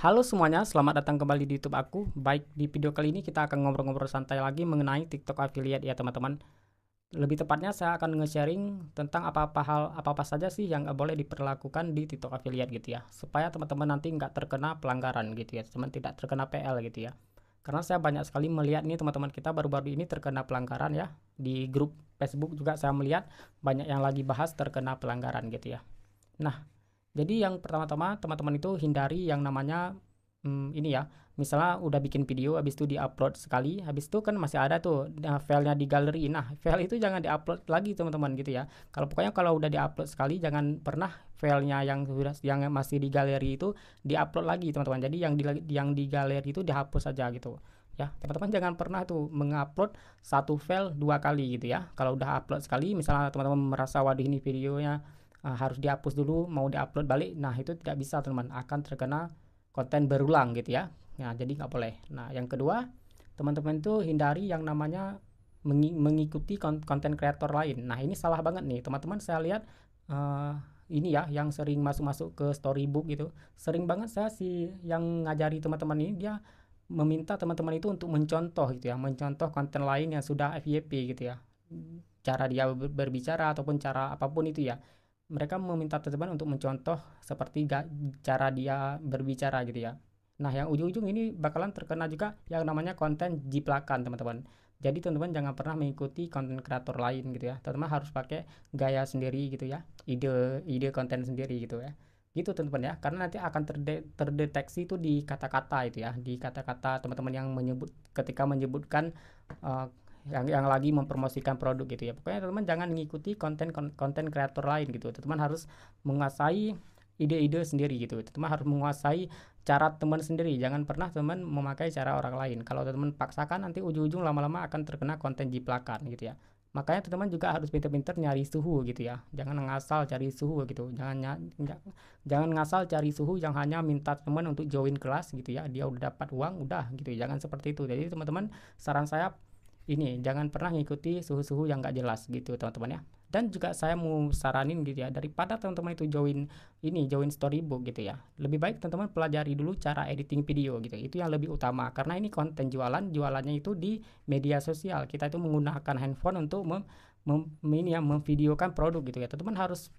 Halo semuanya, selamat datang kembali di YouTube aku. Baik, di video kali ini kita akan ngobrol-ngobrol santai lagi mengenai TikTok affiliate ya teman-teman. Lebih tepatnya saya akan nge-sharing tentang apa-apa hal apa-apa saja sih yang nggak boleh diperlakukan di TikTok affiliate gitu ya. Supaya teman-teman nanti nggak terkena pelanggaran gitu ya, teman tidak terkena PL gitu ya. Karena saya banyak sekali melihat nih teman-teman kita baru-baru ini terkena pelanggaran ya. Di grup Facebook juga saya melihat banyak yang lagi bahas terkena pelanggaran gitu ya. Nah, jadi yang pertama-tama teman-teman itu hindari yang namanya ini ya, misalnya udah bikin video habis itu di-upload sekali, habis itu kan masih ada tuh filenya di galeri. Nah, file itu jangan di-upload lagi teman-teman gitu ya. Kalau udah di-upload sekali jangan pernah filenya yang masih di galeri itu di-upload lagi teman-teman. Jadi yang di galeri itu dihapus saja gitu. Ya, teman-teman jangan pernah tuh mengupload satu file dua kali gitu ya. Kalau udah upload sekali, misalnya teman-teman merasa waduh ini videonya harus dihapus dulu mau diupload balik, nah itu tidak bisa teman, akan terkena konten berulang gitu ya. Nah jadi nggak boleh. Nah yang kedua, teman-teman itu hindari yang namanya mengikuti konten kreator lain. Nah ini salah banget nih teman-teman, saya lihat eh, ini ya yang sering masuk-masuk ke storybook gitu, sering banget saya sih yang ngajari teman-teman ini, dia meminta teman-teman itu untuk mencontoh gitu ya, mencontoh konten lain yang sudah FYP gitu ya, cara dia berbicara ataupun cara apapun itu ya, mereka meminta teman-teman untuk mencontoh seperti cara dia berbicara gitu ya. Nah, yang ujung-ujung ini bakalan terkena juga yang namanya konten jiplakan, teman-teman. Jadi teman-teman jangan pernah mengikuti konten kreator lain gitu ya. Teman-teman harus pakai gaya sendiri gitu ya. Ide konten sendiri gitu ya. Gitu teman-teman ya. Karena nanti akan terdeteksi itu di kata-kata itu ya. Di kata-kata teman-teman yang ketika menyebutkan eh, yang lagi mempromosikan produk gitu ya. Pokoknya teman-teman jangan mengikuti konten kreator lain gitu. Teman-teman harus menguasai ide-ide sendiri gitu. Teman harus menguasai cara teman sendiri. Jangan pernah teman memakai cara orang lain. Kalau teman paksakan nanti ujung-ujung lama-lama akan terkena konten jiplakan gitu ya. Makanya teman-teman juga harus pintar-pintar nyari suhu gitu ya. Jangan ngasal cari suhu gitu. Jangan ngasal cari suhu yang hanya minta teman untuk join kelas gitu ya. Dia udah dapat uang, udah gitu. Jangan seperti itu. Jadi teman-teman, saran saya ini jangan pernah ngikuti suhu-suhu yang nggak jelas gitu teman-teman ya. Dan juga saya mau saranin gitu ya, daripada teman-teman itu join storybook gitu ya, lebih baik teman-teman pelajari dulu cara editing video gitu, itu yang lebih utama karena ini konten jualannya itu di media sosial, kita itu menggunakan handphone untuk memvideokan produk gitu ya. Teman-teman harus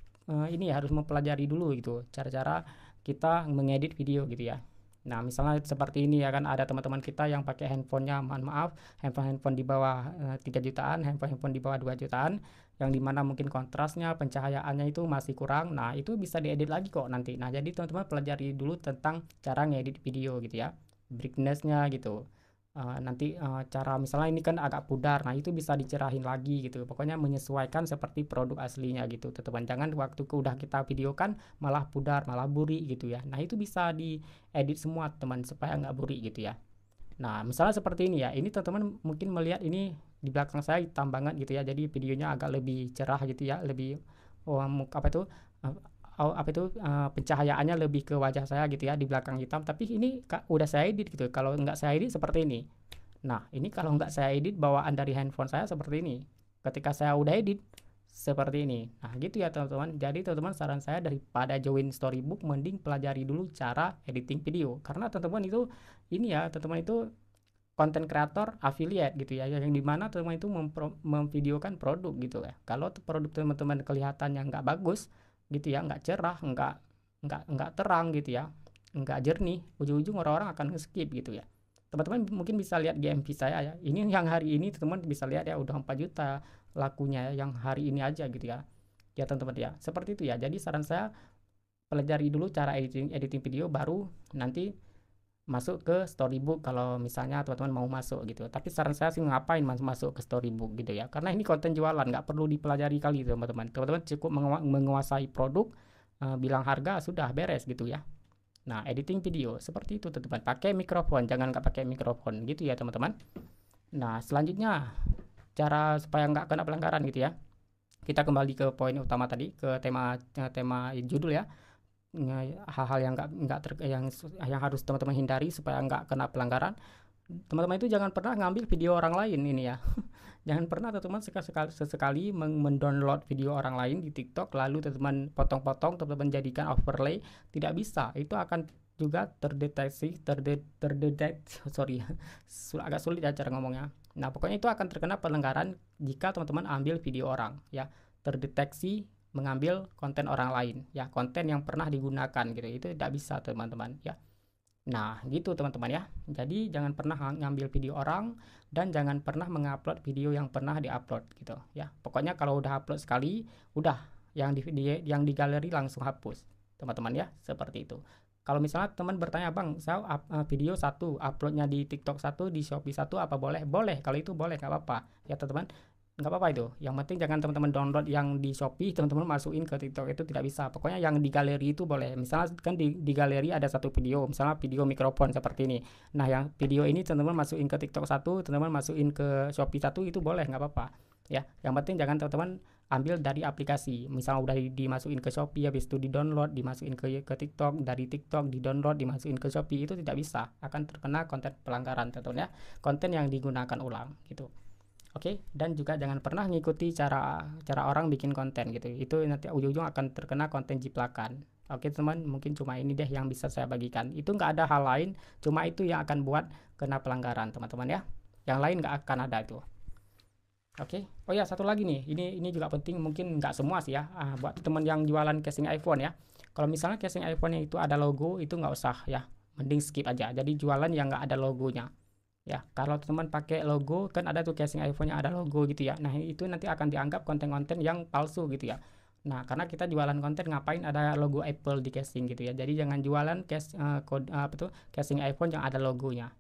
ini ya, harus mempelajari dulu gitu cara-cara kita mengedit video gitu ya. Nah, misalnya seperti ini ya kan, ada teman-teman kita yang pakai handphonenya, mohon maaf, handphone di bawah 3 jutaan, handphone di bawah 2 jutaan, yang dimana mungkin kontrasnya, pencahayaannya itu masih kurang. Nah, itu bisa diedit lagi kok nanti. Nah, jadi teman-teman pelajari dulu tentang cara ngedit video gitu ya, brightness-nya gitu. Nanti cara misalnya ini kan agak pudar, nah itu bisa dicerahin lagi gitu. Pokoknya menyesuaikan seperti produk aslinya gitu. Teman-teman jangan waktu udah kita videokan malah pudar, malah buri gitu ya. Nah, itu bisa diedit semua teman supaya nggak buri gitu ya. Nah, misalnya seperti ini ya. Ini teman-teman mungkin melihat ini di belakang saya hitam banget gitu ya. Jadi videonya agak lebih cerah gitu ya, lebih apa itu eh, apa itu pencahayaannya lebih ke wajah saya gitu ya, di belakang hitam. Tapi ini udah saya edit gitu. Kalau nggak saya edit seperti ini. Nah, ini kalau nggak saya edit bawaan dari handphone saya seperti ini. Ketika saya udah edit seperti ini. Nah, gitu ya teman-teman. Jadi teman-teman, saran saya daripada join storybook mending pelajari dulu cara editing video. Karena teman-teman itu ini ya, teman-teman itu konten kreator affiliate gitu ya, yang dimana teman-teman itu memvideokan produk gitu ya. Kalau produk teman-teman kelihatannya nggak bagus gitu ya, nggak cerah, nggak terang gitu ya, nggak jernih, ujung-ujung orang-orang akan skip gitu ya. Teman-teman mungkin bisa lihat GMV saya ya, ini yang hari ini teman-teman bisa lihat ya, udah 4 juta lakunya ya, yang hari ini aja gitu ya. Ya teman-teman ya, seperti itu ya. Jadi saran saya pelajari dulu cara editing editing video, baru nanti masuk ke storybook kalau misalnya teman-teman mau masuk gitu. Tapi saran saya sih ngapain masuk ke storybook gitu ya, karena ini konten jualan, nggak perlu dipelajari kali teman-teman. Teman-teman cukup menguasai produk, bilang harga sudah beres gitu ya. Nah, editing video seperti itu teman-teman, pakai mikrofon, jangan nggak pakai mikrofon gitu ya teman-teman. Nah, selanjutnya cara supaya nggak kena pelanggaran gitu ya, kita kembali ke poin utama tadi, ke tema judul ya. Hal-hal yang nggak yang harus teman-teman hindari supaya nggak kena pelanggaran. Teman-teman itu jangan pernah ngambil video orang lain ini ya. Jangan pernah teman-teman sesekali mendownload video orang lain di TikTok lalu teman-teman potong-potong, teman-teman jadikan overlay. Tidak bisa, itu akan juga terdeteksi sorry agak sulit ya cara ngomongnya. Nah pokoknya itu akan terkena pelanggaran jika teman-teman ambil video orang ya, terdeteksi mengambil konten orang lain ya, konten yang pernah digunakan gitu, itu tidak bisa teman-teman ya. Nah gitu teman-teman ya, jadi jangan pernah ngambil video orang dan jangan pernah mengupload video yang pernah diupload gitu ya. Pokoknya kalau udah upload sekali, udah yang di galeri langsung hapus teman-teman ya, seperti itu. Kalau misalnya teman bertanya, bang saya video satu uploadnya di TikTok satu, di Shopee satu, apa boleh? Boleh, kalau itu boleh, nggak apa-apa ya teman-teman, nggak apa-apa itu. Yang penting jangan teman-teman download yang di Shopee teman-teman masukin ke TikTok, itu tidak bisa. Pokoknya yang di galeri itu boleh. Misalnya kan di galeri ada satu video, misalnya video mikrofon seperti ini. Nah yang video ini teman-teman masukin ke TikTok satu, teman-teman masukin ke Shopee satu, itu boleh, nggak apa-apa ya. Yang penting jangan teman-teman ambil dari aplikasi. Misalnya udah dimasukin ke Shopee, habis itu di-download, dimasukin ke TikTok, dari TikTok di-download, dimasukin ke Shopee, itu tidak bisa, akan terkena konten pelanggaran tentunya, konten yang digunakan ulang gitu. Oke, dan juga jangan pernah ngikuti cara orang bikin konten gitu. Itu nanti ujung-ujung akan terkena konten jiplakan. Oke teman, mungkin cuma ini deh yang bisa saya bagikan. Itu nggak ada hal lain, cuma itu yang akan buat kena pelanggaran teman-teman ya. Yang lain nggak akan ada itu. Oke, oh ya satu lagi nih, ini juga penting, mungkin nggak semua sih ya. Buat teman yang jualan casing iPhone ya. Kalau misalnya casing iPhone-nya itu ada logo, itu nggak usah ya, mending skip aja. Jadi jualan yang nggak ada logonya. Ya, kalau teman pakai logo, kan ada tuh casing iPhone yang ada logo gitu ya. Nah, itu nanti akan dianggap konten-konten yang palsu gitu ya. Nah, karena kita jualan konten, ngapain ada logo Apple di casing gitu ya. Jadi jangan jualan casing iPhone yang ada logonya.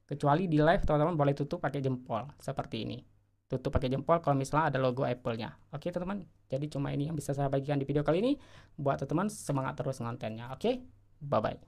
Kecuali di live teman-teman boleh tutup pakai jempol seperti ini. Tutup pakai jempol kalau misalnya ada logo Apple-nya. Oke, teman-teman. Jadi cuma ini yang bisa saya bagikan di video kali ini. Buat teman-teman semangat terus kontennya. Oke? Bye-bye.